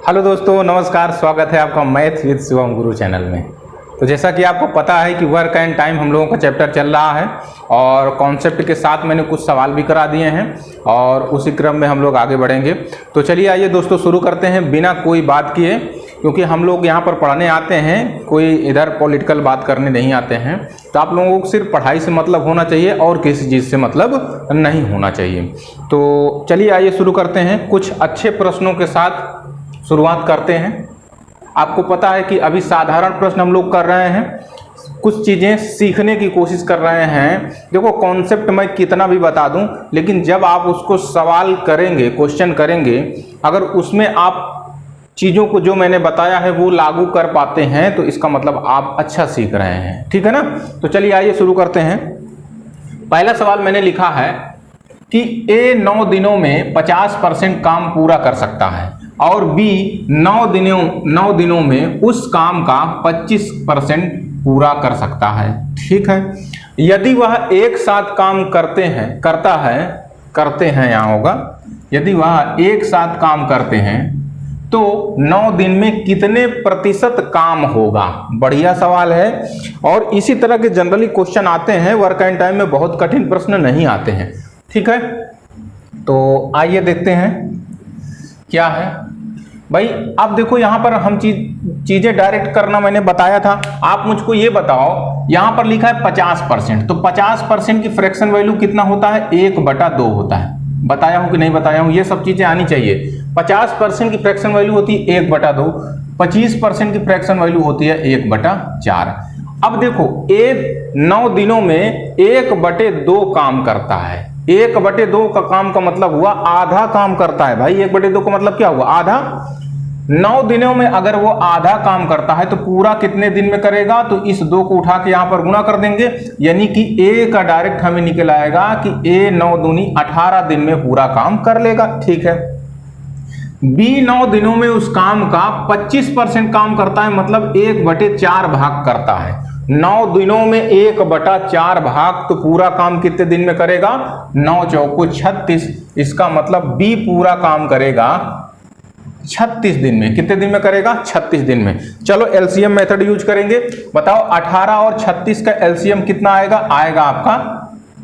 Hello दोस्तों, नमस्कार। स्वागत है आपका math with Shivam Guru channel में। तो जैसा कि आपको पता है कि वर्क एंड टाइम हम लोगों का चैप्टर चल रहा है और कॉन्सेप्ट के साथ मैंने कुछ सवाल भी करा दिए हैं और उसी क्रम में हम लोग आगे बढ़ेंगे। तो चलिए आइए दोस्तों शुरू करते हैं बिना कोई बात किए, क्योंकि हम लोग यहाँ पर पढ़ने आते हैं, कोई इधर पॉलिटिकल बात करने नहीं आते हैं। तो आप लोगों को सिर्फ पढ़ाई से मतलब होना चाहिए और किसी चीज़ से मतलब नहीं होना चाहिए। तो चलिए आइए शुरू करते हैं। कुछ अच्छे प्रश्नों के साथ शुरुआत करते हैं। आपको पता है कि अभी साधारण प्रश्न हम लोग कर रहे हैं, कुछ चीज़ें सीखने की कोशिश कर रहे हैं। देखो, कॉन्सेप्ट मैं कितना भी बता दूं, लेकिन जब आप उसको सवाल करेंगे, क्वेश्चन करेंगे, अगर उसमें आप चीज़ों को जो मैंने बताया है वो लागू कर पाते हैं तो इसका मतलब आप अच्छा सीख रहे हैं। ठीक है ना। तो चलिए आइए शुरू करते हैं। पहला सवाल मैंने लिखा है कि ए 9 दिनों में 50% काम पूरा कर सकता है और बी 9 दिनों में उस काम का 25% पूरा कर सकता है। ठीक है। यदि वह एक साथ काम करते हैं यहाँ होगा, यदि वह एक साथ काम करते हैं तो 9 दिन में कितने प्रतिशत काम होगा। बढ़िया सवाल है और इसी तरह के जनरली क्वेश्चन आते हैं वर्क एंड टाइम में, बहुत कठिन प्रश्न नहीं आते हैं। ठीक है। तो आइए देखते हैं क्या है भाई। अब देखो, यहाँ पर हम चीजें डायरेक्ट करना मैंने बताया था। आप मुझको ये बताओ, यहाँ पर लिखा है 50%, तो 50% की फ्रैक्शन वैल्यू कितना होता है? 1/2 होता है। बताया हूं कि नहीं बताया हूं? ये सब चीजें आनी चाहिए। 50% की फ्रैक्शन वैल्यू होती है 1/2, 25% की फ्रैक्शन वैल्यू होती है 1/4। अब देखो, 9 दिनों में 1/2 काम करता है। 1/2 का काम का मतलब हुआ आधा काम करता है भाई। 1/2 का मतलब क्या हुआ? आधा। 9 दिनों में अगर वो आधा काम करता है तो पूरा कितने दिन में करेगा? तो इस 2 को उठा के यहां पर गुणा कर देंगे, यानी कि ए का डायरेक्ट हमें निकल आएगा कि ए 9 दूनी 18 दिन में पूरा काम कर लेगा। ठीक है। बी 9 दिनों में उस काम का 25% काम करता है, मतलब 1/4 भाग करता है। 9 दिनों में 1/4 भाग, तो पूरा काम कितने दिन में करेगा? 9 चौको 36। इसका मतलब बी पूरा काम करेगा 36 दिन में। कितने दिन में करेगा? 36 दिन में। चलो एलसीएम मेथड यूज करेंगे। बताओ 18 और 36 का एलसीएम कितना आएगा? आएगा आपका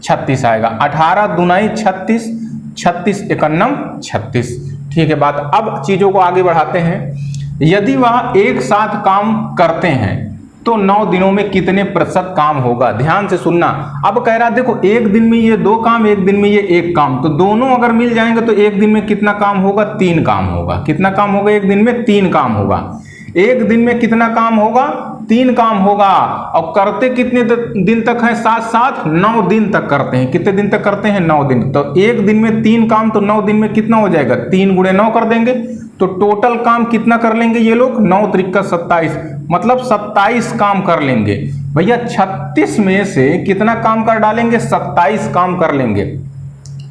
36 आएगा। 18 दूनाई 36, 36 एकन्नम 36। ठीक है बात। अब चीजों को आगे बढ़ाते हैं। यदि वह एक साथ काम करते हैं तो 9 दिनों में कितने प्रतिशत काम होगा? ध्यान से सुनना। अब कह रहा देखो, एक दिन में ये 2 काम, एक दिन में ये 1 काम, तो दोनों अगर मिल जाएंगे तो एक दिन में कितना काम होगा? 3 काम होगा। कितना काम होगा? एक दिन में 3 काम होगा। एक दिन में कितना काम होगा? 3 काम होगा। और करते कितने दिन तक है? साथ 9 दिन तक करते हैं। कितने दिन तक करते हैं? 9 दिन। तो एक दिन में 3 काम, तो 9 दिन में कितना हो जाएगा? 3 × 9 कर देंगे, तो टोटल काम कितना कर लेंगे ये लोग? 9 × 3 = 27, मतलब 27 काम कर लेंगे भैया। 36 में से कितना काम कर डालेंगे? 27 काम कर लेंगे।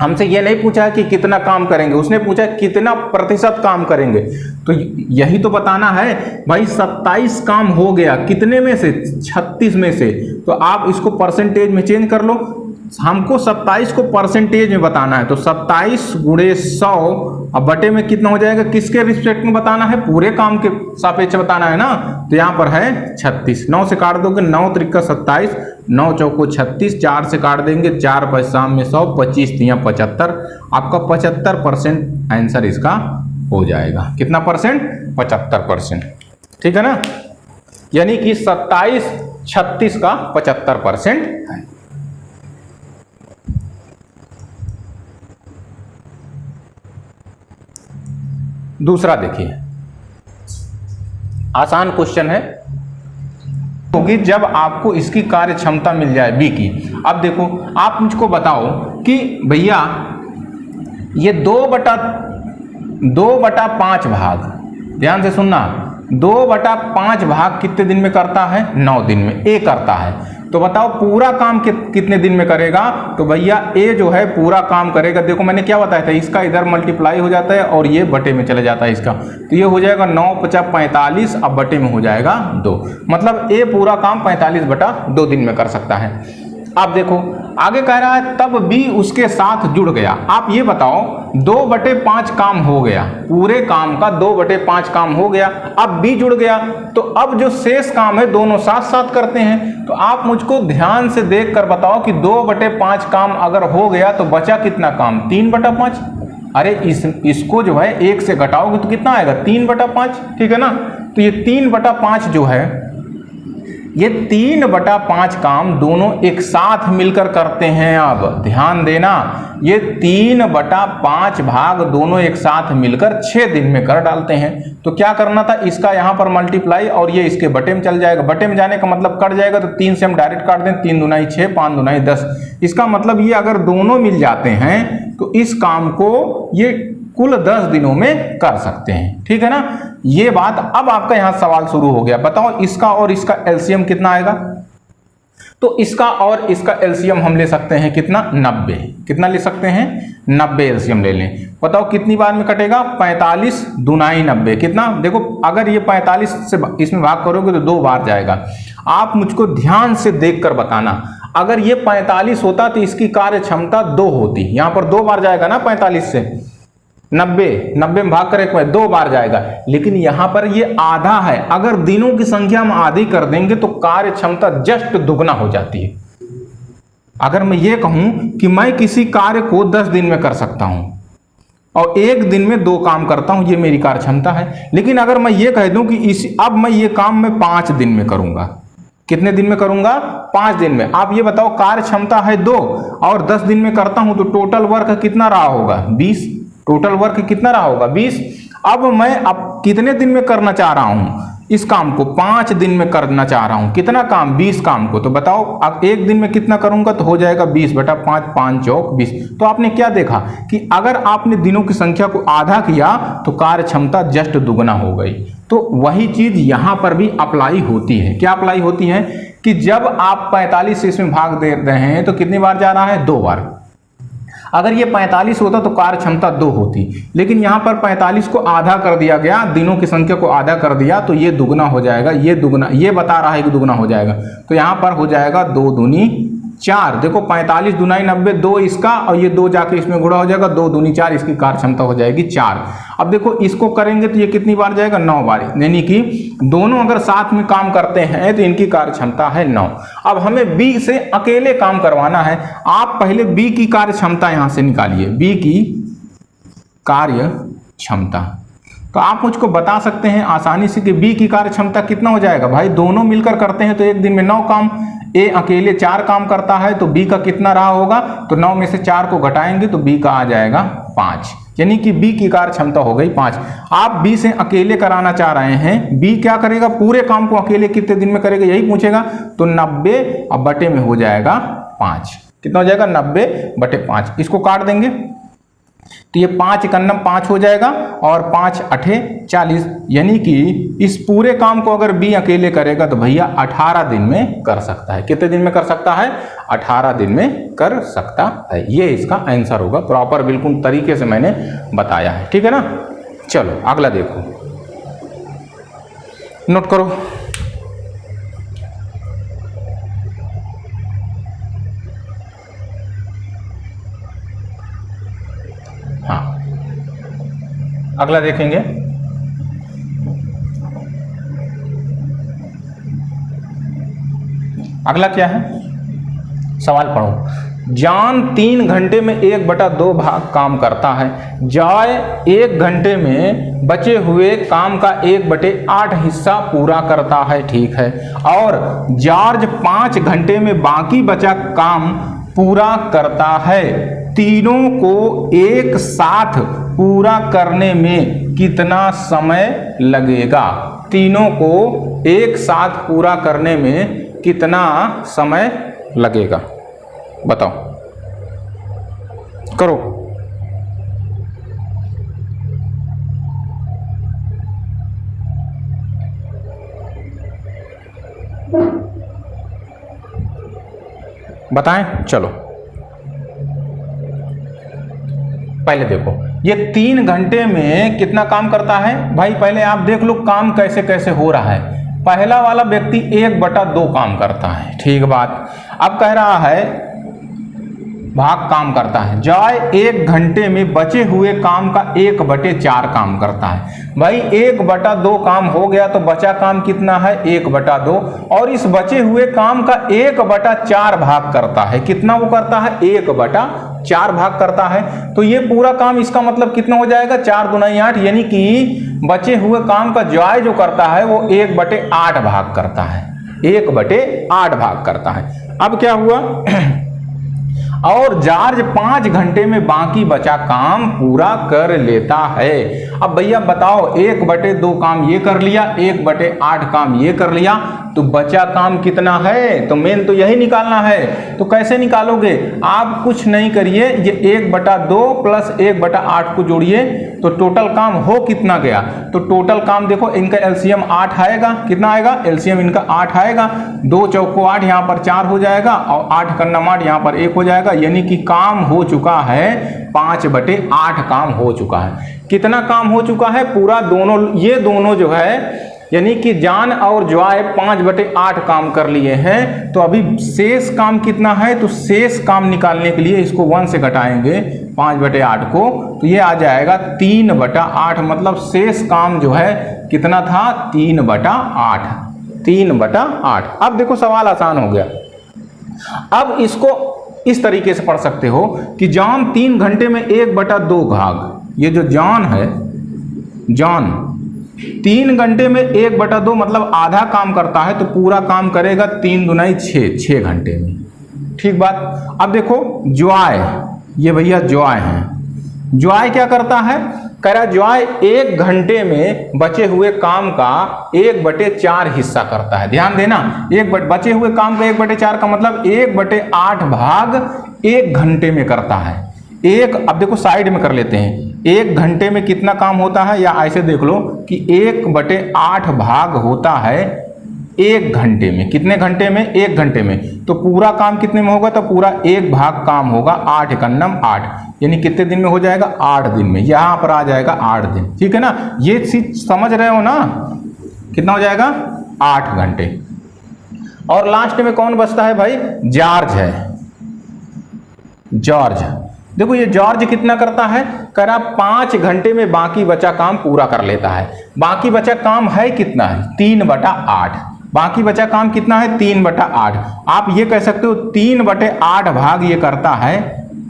हमसे ये नहीं पूछा है कि कितना काम करेंगे, उसने पूछा है कितना प्रतिशत काम करेंगे। तो यही तो बताना है भाई। 27 काम हो गया कितने में से? 36 में से। तो आप इसको परसेंटेज में चेंज कर लो। हमको 27 को परसेंटेज में बताना है, तो 27 × 100 अब बटे में कितना हो जाएगा? किसके रिस्पेक्ट में बताना है? पूरे काम के सापेक्ष बताना है ना। तो यहाँ पर है 36। 9 से काट दोगे, 9 × 3 = 27, 9 चौको 36, 4 से काट देंगे, 4 × 5 = 100, 25 × 3 = 75। आपका 75% आंसर इसका हो जाएगा। कितना परसेंट? 75%। ठीक है ना। यानी कि 27 36 का 75% है। दूसरा देखिए, आसान क्वेश्चन है, होगी जब आपको इसकी कार्य क्षमता मिल जाए बी की। अब देखो, आप मुझको बताओ कि भैया ये 2/5 भाग, ध्यान से सुनना, 2/5 भाग कितने दिन में करता है? 9 दिन में ए करता है। तो बताओ पूरा काम कितने दिन में करेगा? तो भैया ए जो है पूरा काम करेगा। देखो मैंने क्या बताया था, इसका इधर मल्टीप्लाई हो जाता है और ये बटे में चला जाता है इसका, तो ये हो जाएगा 9 × 5 = 45, अब बटे में हो जाएगा 2, मतलब ए पूरा काम 45/2 दिन में कर सकता है। आप देखो आगे कह रहा है तब बी उसके साथ जुड़ गया। आप ये बताओ 2/5 काम हो गया, पूरे काम का 2/5 काम हो गया, अब बी जुड़ गया, तो अब जो शेष काम है दोनों साथ साथ करते हैं। तो आप मुझको ध्यान से देख कर बताओ कि 2/5 काम अगर हो गया तो बचा कितना काम, 3/5। अरे इसको जो है 1 से घटाओगे तो कितना आएगा, 3/5, ठीक है ना। तो ये 3/5 जो है, ये 3/5 काम दोनों एक साथ मिलकर करते हैं। अब ध्यान देना, ये 3/5 भाग दोनों एक साथ मिलकर 6 दिन में कर डालते हैं। तो क्या करना था, इसका यहाँ पर मल्टीप्लाई और ये इसके बटे में चल जाएगा। बटे में जाने का मतलब कट जाएगा, तो 3 से हम डायरेक्ट काट दें, 3 दूना 6, 5 दूना 10। इसका मतलब ये अगर दोनों मिल जाते हैं तो इस काम को ये कुल 10 दिनों में कर सकते हैं, ठीक है ना। ये बात, अब आपका यहां सवाल शुरू हो गया, बताओ इसका और इसका एलसीएम कितना आएगा। तो इसका और इसका एलसीएम हम ले सकते हैं कितना, 90। कितना ले सकते हैं, 90 एलसीएम ले लें। बताओ कितनी बार में कटेगा, 45 दूनाई 90, कितना। देखो अगर ये 45 से इसमें भाग करोगे तो 2 बार जाएगा। आप मुझको ध्यान से देख कर बताना, अगर ये 45 होता तो इसकी कार्य क्षमता 2 होती। यहां पर 2 बार जाएगा ना, 45 से 90 में भाग करें 2 बार जाएगा, लेकिन यहां पर ये आधा है। अगर दिनों की संख्या हम आधी कर देंगे तो कार्य क्षमता जस्ट दुगना हो जाती है। अगर मैं ये कहूं कि मैं किसी कार्य को 10 दिन में कर सकता हूं और 1 दिन में 2 काम करता हूं, ये मेरी कार्य क्षमता है। लेकिन अगर मैं ये कह दूं कि अब मैं ये काम मैं 5 दिन में करूंगा, कितने दिन में करूंगा, 5 दिन में। आप ये बताओ कार्य क्षमता है 2 और 10 दिन में करता हूं तो टोटल वर्क कितना रहा होगा, 20। टोटल वर्क कितना रहा होगा, 20। अब मैं कितने दिन में करना चाह रहा हूं इस काम को, 5 दिन में करना चाह रहा हूं। कितना काम, 20 काम को। तो बताओ अब 1 दिन में कितना करूंगा, तो हो जाएगा 20/5, 5 चौक 20। तो आपने क्या देखा कि अगर आपने दिनों की संख्या को आधा किया तो कार्य क्षमता जस्ट दुगना हो गई। तो वही चीज यहां पर भी अप्लाई होती है। क्या अप्लाई होती है कि जब आप 45 से इसमें भाग दे रहे हैं तो कितनी बार जा रहा है, 2 बार। अगर ये 45 होता तो कार्य क्षमता 2 होती, लेकिन यहां पर 45 को आधा कर दिया गया, दिनों की संख्या को आधा कर दिया, तो ये दुगना हो जाएगा। ये दुगना, ये बता रहा है कि दुगना हो जाएगा, तो यहां पर हो जाएगा 2 दूनी 4। देखो 45 दूनाई 90, 2 इसका और ये 2 जाके इसमें गुणा हो जाएगा, 2 दूनी 4, इसकी कार्य क्षमता हो जाएगी 4। अब देखो इसको करेंगे तो ये कितनी बार जाएगा, 9 बार। यानी कि दोनों अगर साथ में काम करते हैं तो इनकी कार्य क्षमता है 9। अब हमें बी से अकेले काम करवाना है। आप पहले बी की कार्य क्षमता यहां से निकालिए, बी की कार्य क्षमता। तो आप मुझको बता सकते हैं आसानी से कि बी की कार्य क्षमता कितना हो जाएगा। भाई दोनों मिलकर करते हैं तो 1 दिन में 9 काम, ए अकेले 4 काम करता है तो बी का कितना रहा होगा, तो 9 में से 4 को घटाएंगे तो बी का आ जाएगा 5। यानी कि बी की कार्य क्षमता हो गई 5। आप बी से अकेले कराना चाह रहे हैं, बी क्या करेगा, पूरे काम को अकेले कितने दिन में करेगा यही पूछेगा। तो 90 अब बटे में हो जाएगा 5। कितना हो जाएगा, 90/5। इसको काट देंगे तो ये 5 × 5 हो जाएगा और 5 8 40। यानी कि इस पूरे काम को अगर बी अकेले करेगा तो भैया 18 दिन में कर सकता है। कितने दिन में कर सकता है, 18 दिन में कर सकता है। ये इसका आंसर होगा। प्रॉपर बिल्कुल तरीके से मैंने बताया है, ठीक है ना। चलो अगला देखो, नोट करो। हाँ, अगला देखेंगे। अगला क्या है, सवाल पढ़ो। जॉन 3 घंटे में 1/2 भाग काम करता है। जॉय 1 घंटे में बचे हुए काम का 1/8 हिस्सा पूरा करता है, ठीक है। और जॉर्ज 5 घंटे में बाकी बचा काम पूरा करता है। तीनों को एक साथ पूरा करने में कितना समय लगेगा। तीनों को एक साथ पूरा करने में कितना समय लगेगा, बताओ, करो। बताएं, चलो पहले देखो ये 3 घंटे में कितना काम करता है। भाई पहले आप देख लो काम कैसे कैसे हो रहा है। पहला वाला व्यक्ति 1/2 काम करता है, ठीक बात। अब कह रहा है भाग काम करता है। जॉय 1 घंटे में बचे हुए काम का 1/4 काम करता है। भाई 1/2 काम हो गया तो बचा काम कितना है 1/2, और इस बचे हुए काम का 1/4 भाग करता है। कितना वो करता है 1/4 भाग करता है। तो ये पूरा काम इसका मतलब कितना हो जाएगा 4 दूना 8, यानी कि बचे हुए काम का जॉय जो करता है वो 1/8 भाग करता है, 1/8 भाग करता है। अब क्या हुआ और जॉर्ज 5 घंटे में बाकी बचा काम पूरा कर लेता है। अब भैया बताओ 1/2 काम ये कर लिया, 1/8 काम ये कर लिया, तो बचा काम कितना है? तो मेन तो यही निकालना है। तो कैसे निकालोगे? आप कुछ नहीं करिए, ये 1/2 प्लस 1/8 को जोड़िए तो टोटल काम हो कितना गया। तो टोटल काम देखो इनका एलसीएम 8 आएगा। कितना आएगा? एलसीएम इनका 8 आएगा। 2 चौको 8, यहाँ पर 4 हो जाएगा और 8 का 8 यहाँ पर 1 हो जाएगा, यानी कि काम हो चुका है 5/8 काम हो चुका है। कितना काम हो चुका है? पूरा दोनों, ये दोनों जो है यानी कि जॉन और जॉय 5/8 काम कर लिए हैं। तो अभी शेष काम कितना है? तो शेष काम निकालने के लिए इसको 1 से घटाएंगे 5/8 को, तो ये आ जाएगा 3/8। मतलब शेष काम जो है कितना था 3/8, 3/8। अब देखो सवाल आसान हो गया। अब इसको इस तरीके से पढ़ सकते हो कि जॉन 3 घंटे में 1/2 भाग, ये जो जॉन है, जॉन 3 घंटे में 1/2 मतलब आधा काम करता है, तो पूरा काम करेगा 3 दूनाई 6 घंटे में, ठीक बात। अब देखो जॉय, ये भैया जॉय है, जॉय क्या करता है? कह रहा जॉय 1 घंटे में बचे हुए काम का 1/4 हिस्सा करता है। ध्यान देना, बचे हुए काम का 1/4 का मतलब 1/8 भाग 1 घंटे में करता है। अब देखो साइड में कर लेते हैं, 1 घंटे में कितना काम होता है, या ऐसे देख लो कि 1/8 भाग होता है 1 घंटे में। कितने घंटे में? 1 घंटे में। तो पूरा काम कितने में होगा? तो पूरा 1 भाग काम होगा 8 × 9 8, यानी कितने दिन में हो जाएगा? 8 दिन में। यहां पर आ जाएगा 8 दिन, ठीक है ना। ये चीज समझ रहे हो ना? कितना हो जाएगा? 8 घंटे। और लास्ट में कौन बचता है भाई? जॉर्ज है, जॉर्ज। देखो ये जॉर्ज कितना करता है? कह रहा 5 घंटे में बाकी बचा काम पूरा कर लेता है। बाकी बचा काम है कितना है? 3/8। बाकी बचा काम कितना है? 3/8। आप ये कह सकते हो 3/8 भाग ये करता है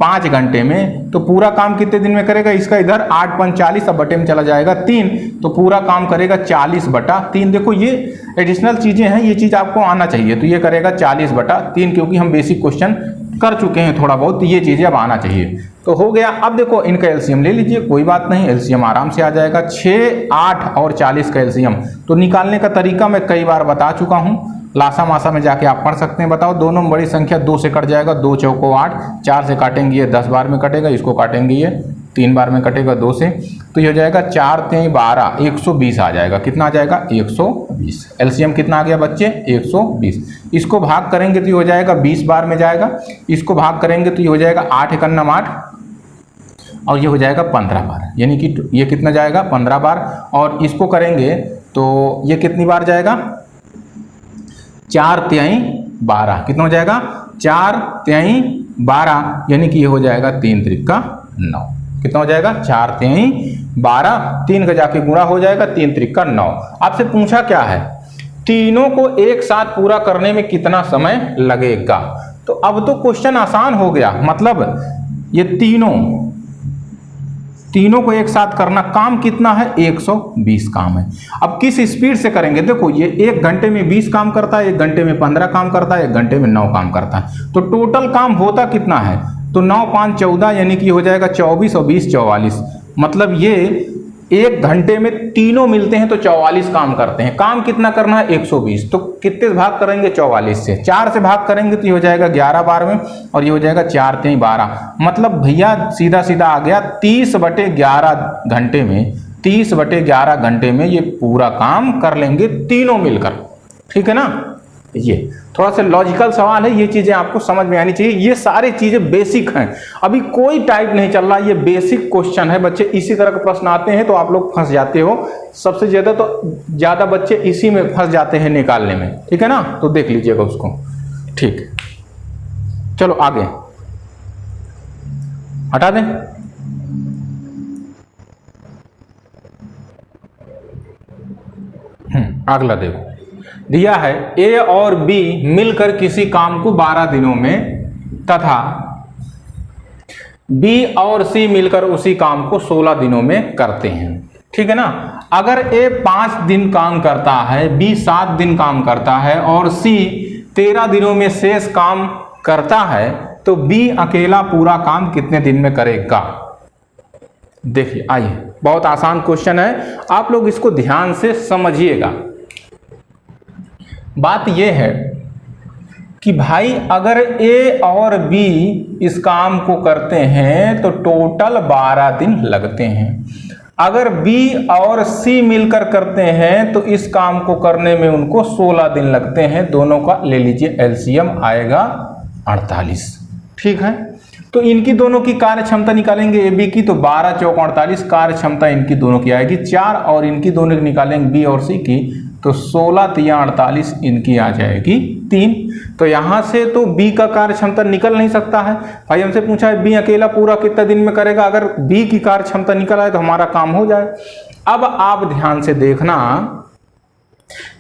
5 घंटे में। तो पूरा काम कितने दिन में करेगा? इसका इधर 8 × 40, अब बटे में चला जाएगा 3, तो पूरा काम करेगा 40/3। देखो ये एडिशनल चीजें हैं, ये चीज आपको आना चाहिए। तो ये करेगा 40/3, क्योंकि हम बेसिक क्वेश्चन कर चुके हैं थोड़ा बहुत, तो ये चीजें अब आना चाहिए। तो हो गया। अब देखो इनका एलसीएम ले लीजिए, कोई बात नहीं, एलसीएम आराम से आ जाएगा। 6, 8 और 40 का एलसीएम तो निकालने का तरीका मैं कई बार बता चुका हूं, लासा मासा में जाके आप पढ़ सकते हैं। बताओ, दोनों में बड़ी संख्या 2 से कट जाएगा, 2 चौको 8, 4 से काटेंगे ये 10 बार में कटेगा, इसको काटेंगे ये 3 बार में कटेगा 2 से, तो ये हो जाएगा 4 × 12 120 आ जाएगा। कितना आ जाएगा? 120। एलसीएम कितना आ गया बच्चे? 120। इसको भाग करेंगे तो ये हो जाएगा 20 बार में जाएगा, इसको भाग करेंगे तो ये हो जाएगा 8 × 9 8, और ये हो जाएगा 15 बार, यानी कि ये कितना जाएगा? 15 बार। और इसको करेंगे तो ये कितनी बार जाएगा? 4 × 12। कितना हो जाएगा? 4 × 12, यानी कि ये हो जाएगा 3 × 9। कितना हो जाएगा? 4 × 12, 3 का जाके गुणा हो जाएगा, 3 × 9। आपसे पूछा क्या है? तीनों को एक साथ पूरा करने में कितना समय लगेगा? तो अब तो क्वेश्चन आसान हो गया। मतलब ये तीनों को एक साथ करना, काम कितना है? 120 काम है। अब किस स्पीड से करेंगे? देखो ये 1 घंटे में 20 काम करता है, 1 घंटे में 15 काम करता है, 1 घंटे में 9 काम करता है। तो टोटल काम होता कितना है? तो 9 × 5 = 14, यानी कि हो जाएगा 24 और 20 44। मतलब ये 1 घंटे में तीनों मिलते हैं तो 44 काम करते हैं। काम कितना करना है? 120। तो कितने भाग करेंगे? 44 से। 4 से भाग करेंगे तो ये हो जाएगा 11 बार में, और ये हो जाएगा 4 × 12। मतलब भैया सीधा सीधा आ गया 30/11 घंटे में, 30/11 घंटे में ये पूरा काम कर लेंगे तीनों मिलकर, ठीक है ना। ये थोड़ा सा लॉजिकल सवाल है, ये चीजें आपको समझ में आनी चाहिए। ये सारी चीजें बेसिक हैं, अभी कोई टाइप नहीं चल रहा, ये बेसिक क्वेश्चन है। बच्चे इसी तरह के प्रश्न आते हैं तो आप लोग फंस जाते हो, सबसे ज्यादा बच्चे इसी में फंस जाते हैं निकालने में, ठीक है ना। तो देख लीजिएगा उसको, ठीक। चलो आगे हटा दें। अगला देखो, दिया है ए और बी मिलकर किसी काम को 12 दिनों में तथा बी और सी मिलकर उसी काम को 16 दिनों में करते हैं, ठीक है ना। अगर ए 5 दिन काम करता है, बी 7 दिन काम करता है और सी 13 दिनों में शेष काम करता है, तो बी अकेला पूरा काम कितने दिन में करेगा। देखिए आइए, बहुत आसान क्वेश्चन है, आप लोग इसको ध्यान से समझिएगा। बात यह है कि भाई अगर ए और बी इस काम को करते हैं तो टोटल 12 दिन लगते हैं। अगर बी और सी मिलकर करते हैं तो इस काम को करने में उनको 16 दिन लगते हैं। दोनों का ले लीजिए एलसीएम आएगा 48, ठीक है। तो इनकी दोनों की कार्य क्षमता निकालेंगे ए बी की, तो 12 चौक 48 कार्य क्षमता इनकी दोनों की आएगी 4, और इनकी दोनों की निकालेंगे बी और सी की, तो 16 तिया 48 इनकी आ जाएगी 3। तो यहां से तो बी का कार्य क्षमता निकल नहीं सकता है। भाई हमसे पूछा है बी अकेला पूरा कितना दिन में करेगा, अगर बी की कार्य क्षमता निकल आए तो हमारा काम हो जाए। अब आप ध्यान से देखना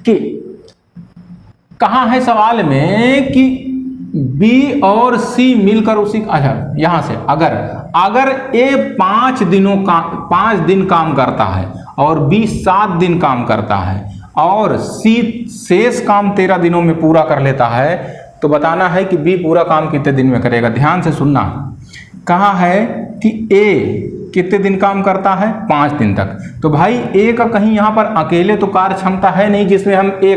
कि कहां है सवाल में कि बी और सी मिलकर उसी, अच्छा यहां से अगर ए 5 दिन काम करता है और बी 7 दिन काम करता है और सी शेष काम 13 दिनों में पूरा कर लेता है, तो बताना है कि बी पूरा काम कितने दिन में करेगा। ध्यान से सुनना, कहा है कि ए कितने दिन काम करता है, 5 दिन तक। तो भाई ए का कहीं यहाँ पर अकेले तो कार्य क्षमता है नहीं जिसमें हम ए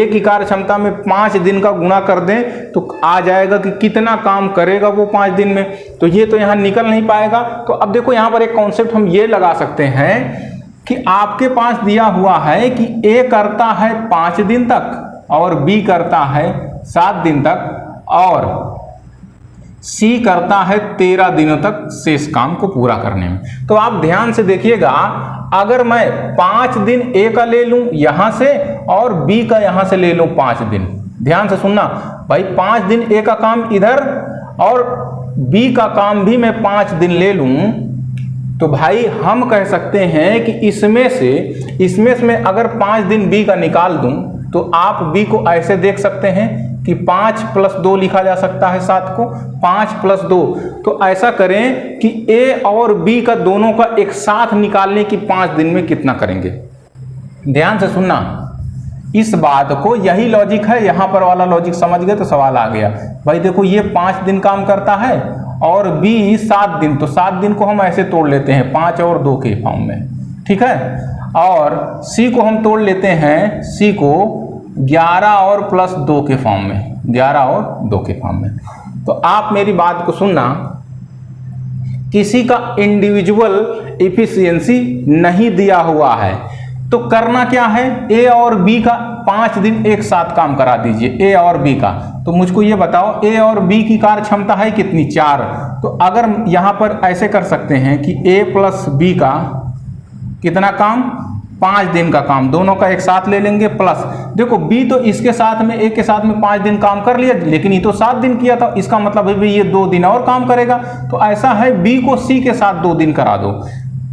की कार्य क्षमता में 5 दिन का गुणा कर दें तो आ जाएगा कि कितना काम करेगा वो 5 दिन में, तो ये तो यहाँ निकल नहीं पाएगा। तो अब देखो यहाँ पर एक कॉन्सेप्ट हम ये लगा सकते हैं कि आपके पास दिया हुआ है कि ए करता है 5 दिन तक और बी करता है 7 दिन तक और सी करता है 13 दिनों तक शेष काम को पूरा करने में। तो आप ध्यान से देखिएगा, अगर मैं 5 दिन ए का ले लूं यहां से और बी का यहां से ले लूं 5 दिन, ध्यान से सुनना भाई, 5 दिन ए का काम इधर और बी का काम भी मैं 5 दिन ले लूं, तो भाई हम कह सकते हैं कि इसमें से मैं अगर 5 दिन बी का निकाल दूं तो आप बी को ऐसे देख सकते हैं कि 5 + 2 लिखा जा सकता है 7 को, 5 + 2। तो ऐसा करें कि ए और बी का दोनों का एक साथ निकालने की 5 दिन में कितना करेंगे। ध्यान से सुनना इस बात को, यही लॉजिक है, यहां पर वाला लॉजिक समझ गए तो सवाल आ गया। भाई देखो ये 5 दिन काम करता है और बी 7 दिन, तो 7 दिन को हम ऐसे तोड़ लेते हैं 5 और 2 के फॉर्म में, ठीक है। और सी को हम तोड़ लेते हैं, सी को 11 और +2 के फॉर्म में, 11 और 2 के फॉर्म में। तो आप मेरी बात को सुनना, किसी का इंडिविजुअल एफिशिएंसी नहीं दिया हुआ है तो करना क्या है, ए और बी का 5 दिन एक साथ काम करा दीजिए, ए और बी का। तो मुझको ये बताओ ए और बी की कार्य क्षमता है कितनी, 4। तो अगर यहां पर ऐसे कर सकते हैं कि ए + बी का कितना काम, 5 दिन का काम, दोनों का एक साथ ले लेंगे प्लस, देखो बी तो इसके साथ में एक के साथ में 5 दिन काम कर लिया, लेकिन ये तो 7 दिन किया था, इसका मतलब है ये 2 दिन और काम करेगा। तो ऐसा है बी को सी के साथ 2 दिन करा दो,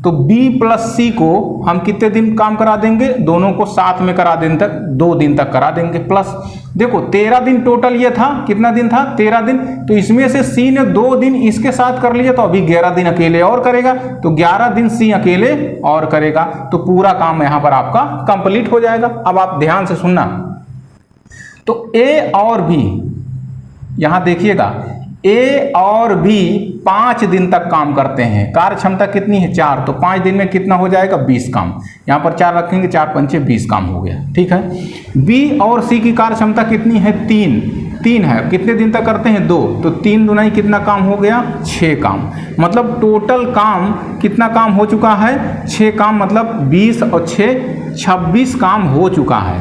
तो बी + सी को हम कितने दिन काम करा देंगे, दोनों को साथ में करा दें तक 2 दिन तक करा देंगे प्लस। देखो 13 दिन टोटल ये था, कितना दिन था, 13 दिन। तो इसमें से सी ने 2 दिन इसके साथ कर लिया, तो अभी 11 दिन अकेले और करेगा, तो 11 दिन सी अकेले और करेगा, तो पूरा काम यहां पर आपका कंप्लीट हो जाएगा। अब आप ध्यान से सुनना, तो ए और बी यहां देखिएगा, ए और बी 5 दिन तक काम करते हैं, कार्य क्षमता कितनी है, 4। तो 5 दिन में कितना हो जाएगा, 20 काम। यहां पर 4 रखेंगे, 4 × 5 = 20 काम हो गया, ठीक है। बी और सी की कार्य क्षमता कितनी है, 3 है। कितने दिन तक करते हैं, 2। तो 3 दूना कितना काम हो गया, 6 काम। मतलब टोटल काम कितना काम हो चुका है, 6 काम, मतलब 20 और 6 26 काम हो चुका है।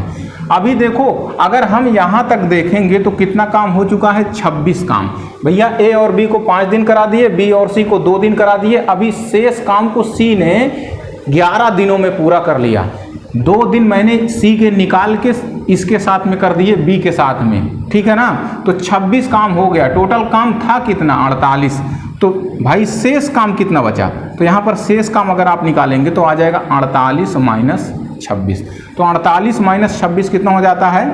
अभी देखो अगर हम यहाँ तक देखेंगे तो कितना काम हो चुका है, 26 काम। भैया ए और बी को 5 दिन करा दिए, बी और सी को 2 दिन करा दिए। अभी शेष काम को सी ने 11 दिनों में पूरा कर लिया। 2 दिन मैंने सी के निकाल के इसके साथ में कर दिए, बी के साथ में, ठीक है ना। तो 26 काम हो गया। टोटल काम था कितना, 48। तो भाई शेष काम कितना बचा, तो यहाँ पर शेष काम अगर आप निकालेंगे तो आ जाएगा 48 माइनस 26। तो 48 माइनस 26 कितना हो जाता है,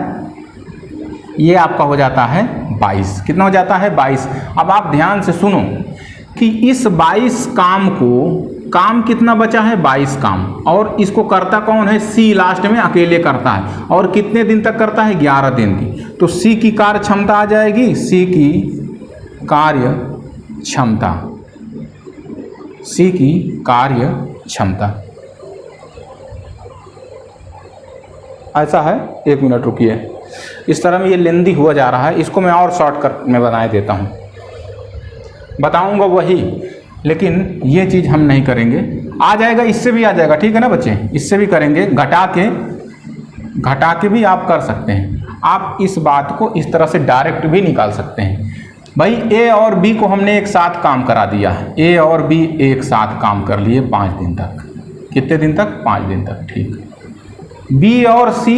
ये आपका हो जाता है 22। कितना हो जाता है, 22। अब आप ध्यान से सुनो कि इस 22 काम को, काम कितना बचा है, 22 काम, और इसको करता कौन है, सी लास्ट में अकेले करता है। और कितने दिन तक करता है, 11 दिन की। तो सी की कार्य क्षमता आ जाएगी, सी की कार्य क्षमता, सी की कार्य क्षमता ऐसा है। 1 मिनट रुकिए, इस तरह में ये लेंदी हुआ जा रहा है, इसको मैं और शॉर्टकट में बना देता हूँ, बताऊंगा वही, लेकिन ये चीज़ हम नहीं करेंगे। आ जाएगा, इससे भी आ जाएगा, ठीक है ना बच्चे, इससे भी करेंगे, घटा के भी आप कर सकते हैं। आप इस बात को इस तरह से डायरेक्ट भी निकाल सकते हैं। भाई ए और बी को हमने एक साथ काम करा दिया है, ए और बी एक साथ काम कर लिए 5 दिन तक। कितने दिन तक, 5 दिन तक, ठीक। बी और सी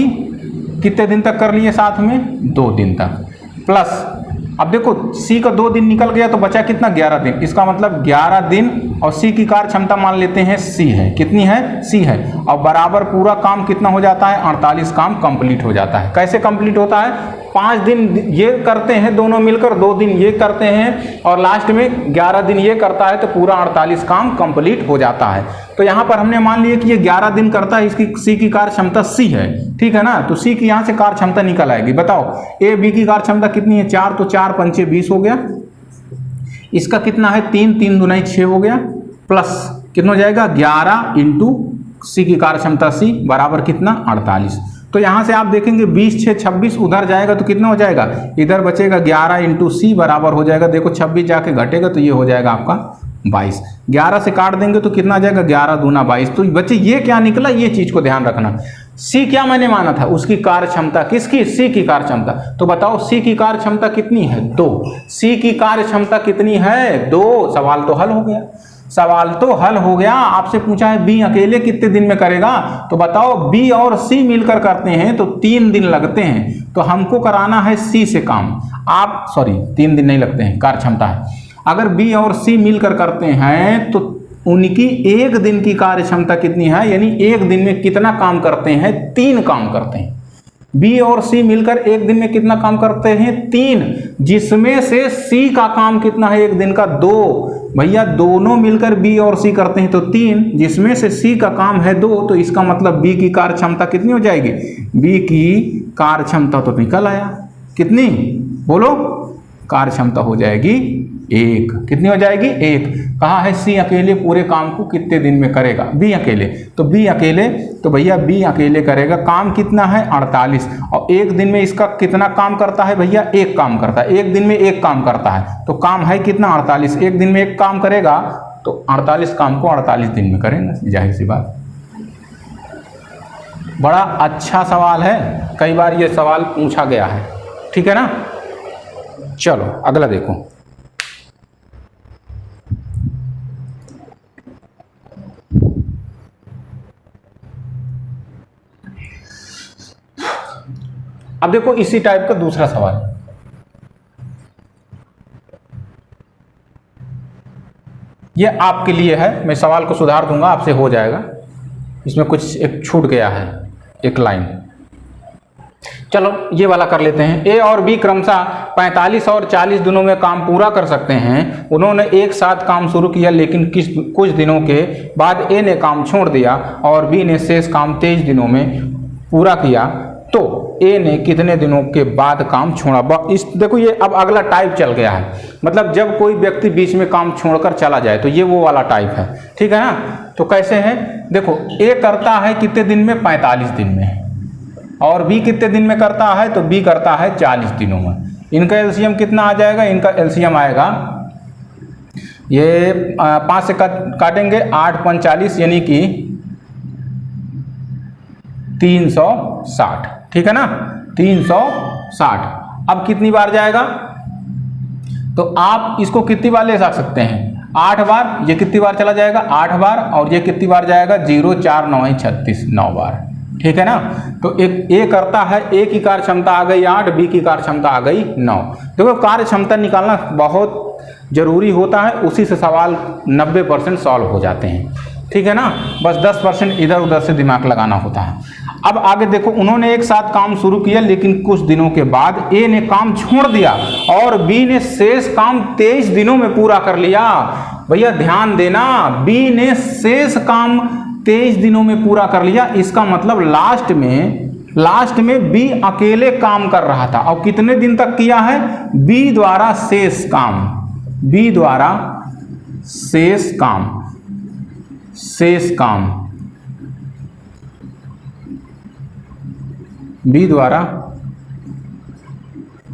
कितने दिन तक कर लिए साथ में, 2 दिन तक। प्लस अब देखो सी का 2 दिन निकल गया तो बचा कितना, 11 दिन। इसका मतलब 11 दिन, और सी की कार्य क्षमता मान लेते हैं सी है, कितनी है, सी है, और बराबर पूरा काम कितना हो जाता है, 48 काम कंप्लीट हो जाता है। कैसे कंप्लीट होता है, 5 दिन ये करते हैं दोनों मिलकर, 2 दिन ये करते हैं, और लास्ट में 11 दिन ये करता है, तो पूरा 48 काम कंप्लीट हो जाता है। तो यहाँ पर हमने मान लिया कि ये 11 दिन करता है, इसकी सी की कार्य क्षमता सी है, ठीक है ना। तो सी की यहाँ से कार्य क्षमता निकल आएगी। बताओ ए बी की कार्य क्षमता कितनी है, 4, तो 4 पंचे 20 हो गया। इसका कितना है, 3, 3 दूना 6 हो गया। प्लस कितना हो जाएगा, 11 इंटू सी की कार्य क्षमता सी बराबर कितना, 48। तो यहाँ से आप देखेंगे 20, 6, 26 उधर जाएगा तो कितना हो जाएगा, इधर बचेगा 11 इंटू सी बराबर हो जाएगा, देखो 26 जाके घटेगा तो ये हो जाएगा आपका 22। 11 से काट देंगे तो कितना आ जाएगा, 11 दूना 22। तो बच्चे ये क्या निकला, ये चीज को ध्यान रखना। सी क्या मैंने माना था, उसकी कार्य क्षमता, किसकी, सी की कार्य क्षमता। तो बताओ सी की कार्य क्षमता कितनी है, 2। सी की कार्य क्षमता कितनी है, 2। सवाल तो हल हो गया, सवाल तो हल हो गया। आपसे पूछा है बी अकेले कितने दिन में करेगा, तो बताओ बी और सी मिलकर करते हैं तो 3 दिन लगते हैं। तो हमको कराना है सी से काम, आप 3 दिन नहीं लगते हैं, कार्य क्षमता है। अगर बी और सी मिलकर करते हैं तो उनकी 1 दिन की कार्य क्षमता कितनी है, यानी 1 दिन में कितना काम करते हैं, 3 काम करते हैं। बी और सी मिलकर 1 दिन में कितना काम करते हैं, 3, जिसमें से सी का काम कितना है 1 दिन का, 2। भैया दोनों मिलकर बी और सी करते हैं तो 3, जिसमें से सी का काम है 2, तो इसका मतलब बी की कार्य क्षमता कितनी हो जाएगी, बी की कार्य क्षमता तो निकल आया, कितनी बोलो, कार्य क्षमता हो जाएगी 1। कितनी हो जाएगी, 1। कहा है सी अकेले पूरे काम को कितने दिन में करेगा, बी अकेले। तो बी अकेले, तो भैया बी अकेले करेगा, काम कितना है 48, और 1 दिन में इसका कितना काम करता है भैया, 1 काम करता है, 1 दिन में 1 काम करता है, तो काम है कितना 48। 1 दिन में 1 काम करेगा तो 48 काम को 48 दिन में करेंगे, जाहिर सी बात। बड़ा अच्छा सवाल है, कई बार ये सवाल पूछा गया है, ठीक है ना। चलो अगला देखो, अब देखो इसी टाइप का दूसरा सवाल। ये आपके लिए है, मैं सवाल को सुधार दूंगा, आपसे हो जाएगा। इसमें कुछ एक छूट गया है, एक लाइन। चलो ये वाला कर लेते हैं। ए और बी क्रमशः 45 और 40 दिनों में काम पूरा कर सकते हैं। उन्होंने एक साथ काम शुरू किया, लेकिन कुछ दिनों के बाद ए ने काम छोड़ दिया और बी ने शेष काम 23 दिनों में पूरा किया। तो ए ने कितने दिनों के बाद काम छोड़ा। इस देखो ये अब अगला टाइप चल गया है, मतलब जब कोई व्यक्ति बीच में काम छोड़कर चला जाए तो ये वो वाला टाइप है, ठीक है ना। तो कैसे है, देखो ए करता है कितने दिन में, 45 दिन में, और बी कितने दिन में करता है, तो बी करता है 40 दिनों में। इनका एलसीएम कितना आ जाएगा, इनका एलसीएम आएगा, ये 5 से काटेंगे 8 × 45 यानी कि 360। ठीक है ना, 360। अब कितनी बार जाएगा, तो आप इसको कितनी बार ले जा सकते हैं, 8 बार। ये कितनी बार चला जाएगा, 8 बार। और ये कितनी बार जाएगा, 0 4 9 36, 9 बार। ठीक है ना। तो एक ए करता है, ए की कार्य क्षमता आ गई 8, बी की कार्य क्षमता आ गई 9। देखो कार्य क्षमता निकालना बहुत जरूरी होता है, उसी से सवाल 90% सॉल्व हो जाते हैं। ठीक है ना, बस 10% इधर उधर से दिमाग लगाना होता है। अब आगे देखो, उन्होंने एक साथ काम शुरू किया, लेकिन कुछ दिनों के बाद ए ने काम छोड़ दिया और बी ने शेष काम 23 दिनों में पूरा कर लिया। भैया ध्यान देना, बी ने शेष काम 23 दिनों में पूरा कर लिया। इसका मतलब लास्ट में बी अकेले काम कर रहा था। और कितने दिन तक किया है, बी द्वारा शेष काम, बी द्वारा शेष काम, बी द्वारा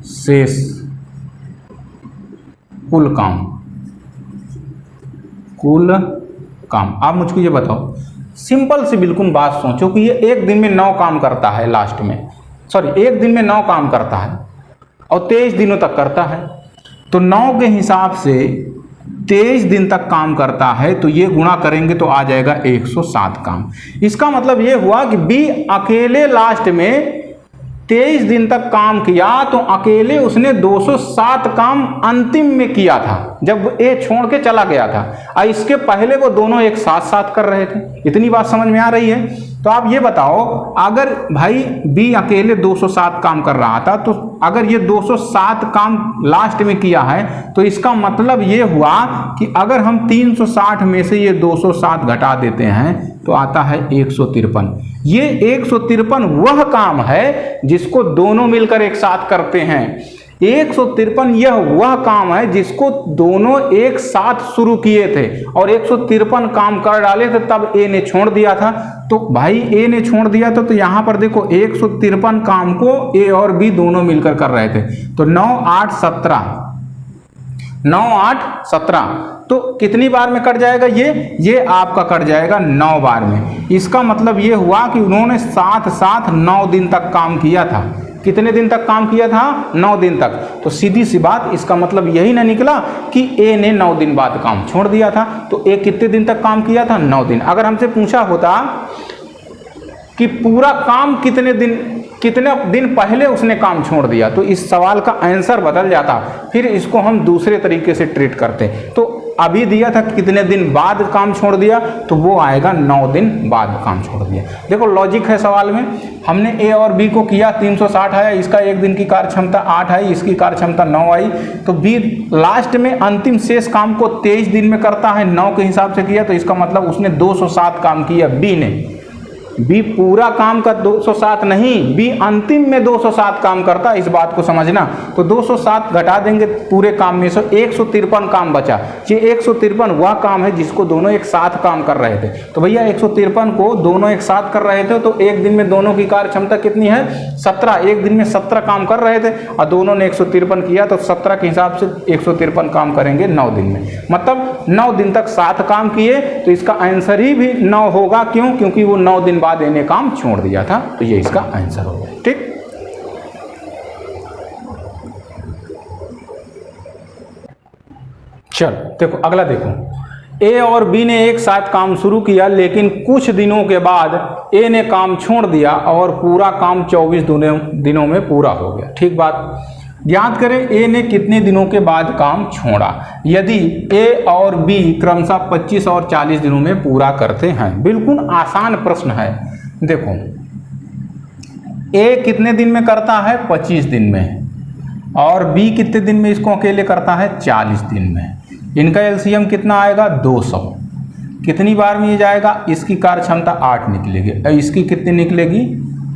शेष कुल काम। आप मुझको ये बताओ, सिंपल सी बिल्कुल बात सोचो कि ये एक दिन में 9 काम करता है, लास्ट में एक दिन में 9 काम करता है और 23 दिनों तक करता है। तो 9 के हिसाब से 23 दिन तक काम करता है, तो ये गुणा करेंगे तो आ जाएगा 107 काम। इसका मतलब ये हुआ कि बी अकेले लास्ट में 23 दिन तक काम किया, तो अकेले उसने 207 काम अंतिम में किया था जब ए छोड़ के चला गया था। और इसके पहले वो दोनों एक साथ कर रहे थे। इतनी बात समझ में आ रही है। तो आप ये बताओ, अगर भाई बी अकेले 207 काम कर रहा था, तो अगर ये 207 काम लास्ट में किया है, तो इसका मतलब ये हुआ कि अगर हम 360 में से ये 207 घटा देते हैं तो आता है 153। ये 153 वह काम है जिसको दोनों मिलकर एक साथ करते हैं। 153 यह वह काम है जिसको दोनों एक साथ शुरू किए थे और 153 काम कर डाले थे, तब ए ने छोड़ दिया था। तो भाई ए ने छोड़ दिया था, तो यहां पर देखो 153 काम को ए और बी दोनों मिलकर कर रहे थे। तो 9 8 17, तो कितनी बार में कट जाएगा, ये आपका कट जाएगा 9 बार में। इसका मतलब ये हुआ कि उन्होंने साथ 9 दिन तक काम किया था। कितने दिन तक काम किया था, 9 दिन तक। तो सीधी सी बात, इसका मतलब यही ना निकला कि ए ने 9 दिन बाद काम छोड़ दिया था। तो ए कितने दिन तक काम किया था, 9 दिन। अगर हमसे पूछा होता कि पूरा काम कितने दिन पहले उसने काम छोड़ दिया, तो इस सवाल का आंसर बदल जाता। फिर इसको हम दूसरे तरीके से ट्रीट करते। तो अभी दिया था कितने दिन बाद काम छोड़ दिया, तो वो आएगा 9 दिन बाद काम छोड़ दिया। देखो लॉजिक है सवाल में। हमने ए और बी को किया, 360 आया, इसका एक दिन की कार्य क्षमता 8 आई, इसकी कार्य क्षमता 9 आई। तो बी लास्ट में अंतिम शेष काम को 23 दिन में करता है, 9 के हिसाब से किया, तो इसका मतलब उसने 207 काम किया बी ने। बी पूरा काम का 207 नहीं, बी अंतिम में 207 काम करता, इस बात को समझना। तो 207 घटा देंगे पूरे काम में से, 153 काम बचा। ये 153 वह काम है जिसको दोनों एक साथ काम कर रहे थे। तो भैया 153 को दोनों एक साथ कर रहे थे, तो एक दिन में दोनों की कार्य क्षमता कितनी है, 17। एक दिन में 17 काम कर रहे थे और दोनों ने 153 किया, तो 17 के हिसाब से 153 काम करेंगे 9 दिन में। मतलब 9 दिन तक 7 काम किए, तो इसका आंसर ही भी 9 होगा। क्यों? क्योंकि वो 9 दिन बाद इन्हें काम छोड़ दिया था। तो ये इसका आंसर होगा। ठीक, चलो देखो अगला। देखो ए और बी ने एक साथ काम शुरू किया, लेकिन कुछ दिनों के बाद ए ने काम छोड़ दिया और पूरा काम 24 दिनों में पूरा हो गया। ठीक बात। ज्ञात करें ए ने कितने दिनों के बाद काम छोड़ा यदि ए और बी क्रमशः 25 और 40 दिनों में पूरा करते हैं। बिल्कुल आसान प्रश्न है। देखो ए कितने दिन में करता है, 25 दिन में, और बी कितने दिन में इसको अकेले करता है, 40 दिन में। इनका एलसीएम कितना आएगा, 200। कितनी बार में ये जाएगा, इसकी कार्य क्षमता 8 निकलेगी, इसकी कितनी निकलेगी,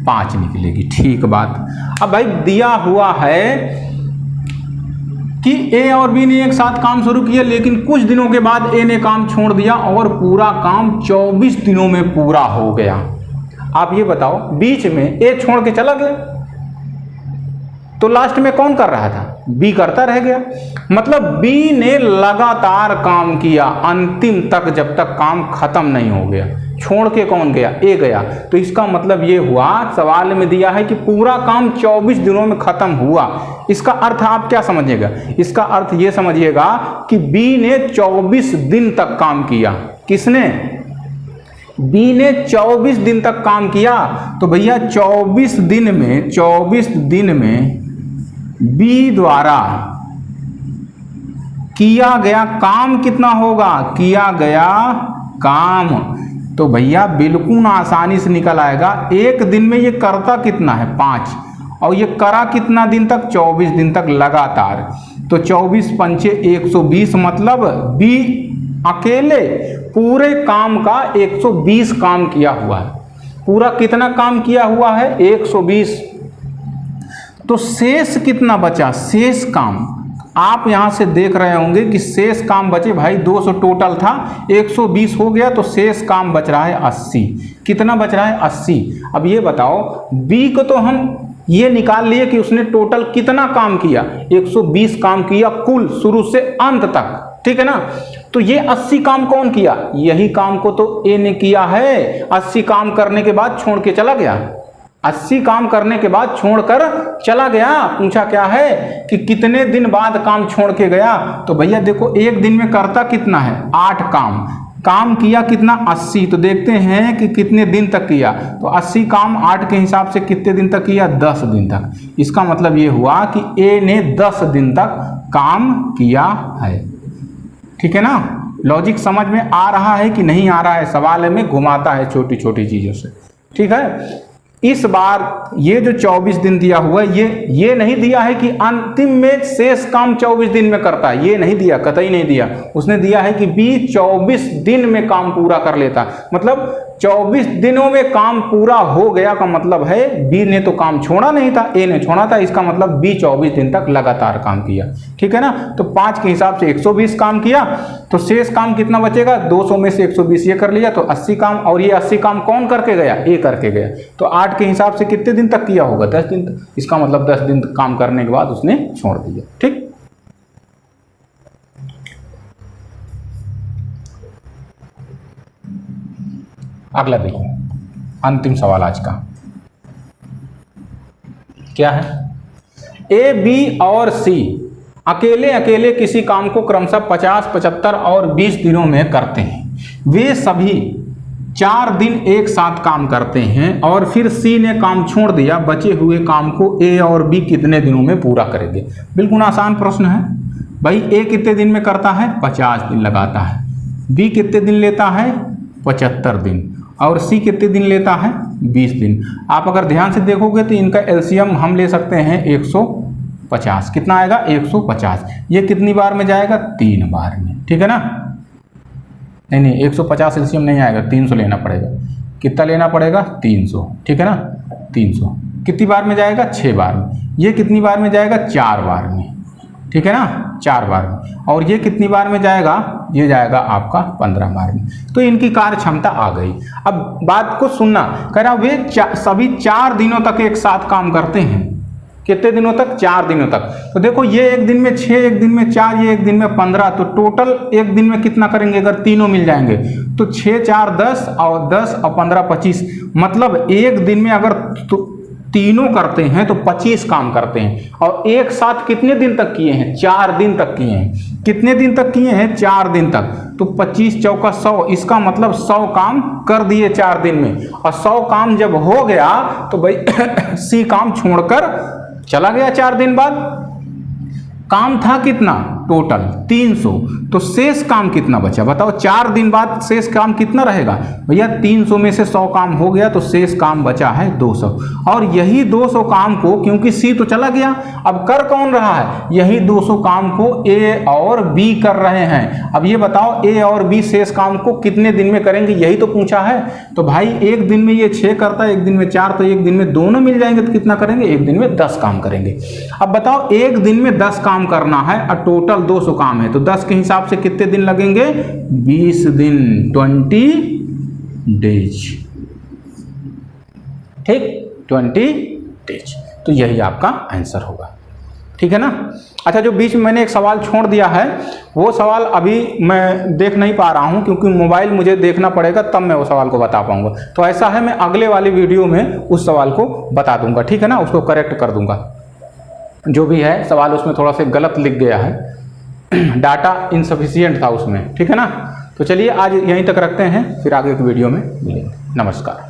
5 निकलेगी। ठीक बात। अब भाई दिया हुआ है कि ए और बी ने एक साथ काम शुरू किया, लेकिन कुछ दिनों के बाद ए ने काम छोड़ दिया और पूरा काम 24 दिनों में पूरा हो गया। आप ये बताओ, बीच में ए छोड़ के चला गया, तो लास्ट में कौन कर रहा था, बी करता रह गया। मतलब बी ने लगातार काम किया अंतिम तक, जब तक काम खत्म नहीं हो गया। छोड़ के कौन गया, ए गया। तो इसका मतलब ये हुआ, सवाल में दिया है कि पूरा काम 24 दिनों में खत्म हुआ। इसका अर्थ आप क्या समझिएगा, इसका अर्थ ये समझिएगा कि बी ने 24 दिन तक काम किया। किसने, बी ने 24 दिन तक काम किया। तो भैया 24 दिन में बी द्वारा किया गया काम कितना होगा, किया गया काम। तो भैया बिल्कुल आसानी से निकल आएगा। एक दिन में ये करता कितना है 5, और ये करा कितना दिन तक, 24 दिन तक लगातार। तो 24 पंचे 120, मतलब बी अकेले पूरे काम का 120 काम किया हुआ है। पूरा कितना काम किया हुआ है, 120। तो शेष कितना बचा, शेष काम आप यहां से देख रहे होंगे कि शेष काम बचे भाई 200 टोटल था, 120 हो गया, तो शेष काम बच रहा है 80। कितना बच रहा है, 80। अब ये बताओ बी को तो हम ये निकाल लिए कि उसने टोटल कितना काम किया, 120 काम किया कुल शुरू से अंत तक, ठीक है ना। तो ये 80 काम कौन किया, यही काम को तो ए ने किया है। 80 काम करने के बाद छोड़ के चला गया, 80 काम करने के बाद छोड़कर चला गया। पूछा क्या है कि कितने दिन बाद काम छोड़ के गया। तो भैया देखो एक दिन में करता कितना है, 8 काम किया कितना, 80। तो देखते हैं कि कितने दिन तक किया। तो 80 काम 8 के हिसाब से कितने दिन तक किया, 10 दिन तक। इसका मतलब ये हुआ कि ए ने 10 दिन तक काम किया है। ठीक है ना, लॉजिक समझ में आ रहा है कि नहीं आ रहा है, सवाल में घुमाता है छोटी छोटी चीजों से। ठीक है, इस बार ये जो 24 दिन दिया हुआ है, ये नहीं दिया है कि अंतिम में शेष काम 24 दिन में करता है, ये नहीं दिया, कतई नहीं दिया। उसने दिया है कि बी 24 दिन में काम पूरा कर लेता, मतलब 24 दिनों में काम पूरा हो गया का मतलब है बी ने तो काम छोड़ा नहीं था, ए ने छोड़ा था। इसका मतलब बी 24 दिन तक लगातार काम किया। ठीक है ना, तो 5 के हिसाब से 120 काम किया, तो शेष काम कितना बचेगा, 200 में से 120 ये कर लिया, तो 80 काम। और ये 80 काम कौन करके गया, ए करके गया। तो 8 के हिसाब से कितने दिन तक किया होगा, 10 दिन तक। इसका मतलब 10 दिन काम करने के बाद उसने छोड़ दिया। ठीक, अगला देखो, अंतिम सवाल आज का क्या है। ए, बी और सी अकेले अकेले किसी काम को क्रमशः 50, 75 और 20 दिनों में करते हैं। वे सभी 4 दिन एक साथ काम करते हैं और फिर सी ने काम छोड़ दिया। बचे हुए काम को ए और बी कितने दिनों में पूरा करेंगे। बिल्कुल आसान प्रश्न है भाई। ए कितने दिन में करता है, 50 दिन लगाता है। बी कितने दिन लेता है, 75 दिन। और सी कितने दिन लेता है, 20 दिन। आप अगर ध्यान से देखोगे तो इनका एलसीएम हम ले सकते हैं 150। कितना आएगा, 150। ये कितनी बार में जाएगा, 3 बार में। ठीक है ना, नहीं 150 एलसीएम नहीं आएगा, 300 लेना पड़ेगा। कितना लेना पड़ेगा, 300। ठीक है ना, 300 कितनी बार में जाएगा, 6 बार में। ये कितनी बार में जाएगा, 4 बार में। ठीक है ना, 4 बार में। और ये कितनी बार में जाएगा, ये जाएगा आपका 15 बार में। तो इनकी कार्य क्षमता आ गई। अब बात को सुनना, कह रहा वे सभी 4 दिनों तक एक साथ काम करते हैं। कितने दिनों तक, 4 दिनों तक। तो देखो ये एक दिन में 6, एक दिन में 4, ये एक दिन में 15। तो टोटल एक दिन में कितना करेंगे, अगर तीनों मिल जाएंगे तो 6, 4, 10 और 10 और 15, 25। मतलब एक दिन में अगर तीनों करते हैं तो 25 काम करते हैं। और एक साथ कितने दिन तक किए हैं, 4 दिन तक किए हैं। कितने दिन तक किए हैं, 4 दिन तक। तो 25 चौका 100, इसका मतलब 100 काम कर दिए 4 दिन में। और 100 काम जब हो गया तो भाई सी काम छोड़कर चला गया 4 दिन बाद। काम था कितना, टोटल 300। तो शेष काम कितना बचा बताओ, 4 दिन बाद शेष काम कितना रहेगा भैया, 300 में से 100 काम हो गया तो शेष काम बचा है 200। और यही 200 काम को, क्योंकि सी तो चला गया, अब कर कौन रहा है, यही 200 काम को ए और बी कर रहे हैं। अब ये बताओ ए और बी शेष काम को कितने दिन में करेंगे, यही तो पूछा है। तो भाई एक दिन में ये 6 करता है, एक दिन में 4, तो एक दिन में दोनों मिल जाएंगे तो कितना करेंगे, एक दिन में 10 काम करेंगे। अब बताओ एक दिन में 10 काम करना है और टोटल 200 काम है, तो 10 के हिसाब से कितने दिन लगेंगे, 20 दिन, 20 डेज। ठीक, 20 डेज। तो यही आपका आंसर होगा। ठीक है ना। अच्छा, जो बीच में मैंने एक सवाल छोड़ दिया है वो सवाल अभी मैं देख नहीं पा रहा हूं, क्योंकि मोबाइल मुझे देखना पड़ेगा तब मैं वो सवाल को बता पाऊंगा। तो ऐसा है, मैं अगले वाली वीडियो में उस सवाल को बता दूंगा, ठीक है ना, उसको करेक्ट कर दूंगा। जो भी है सवाल उसमें थोड़ा सा गलत लिख गया है, डाटा इनसफिशियंट था उसमें, ठीक है ना। तो चलिए आज यहीं तक रखते हैं, फिर आगे की वीडियो में मिलेंगे। नमस्कार।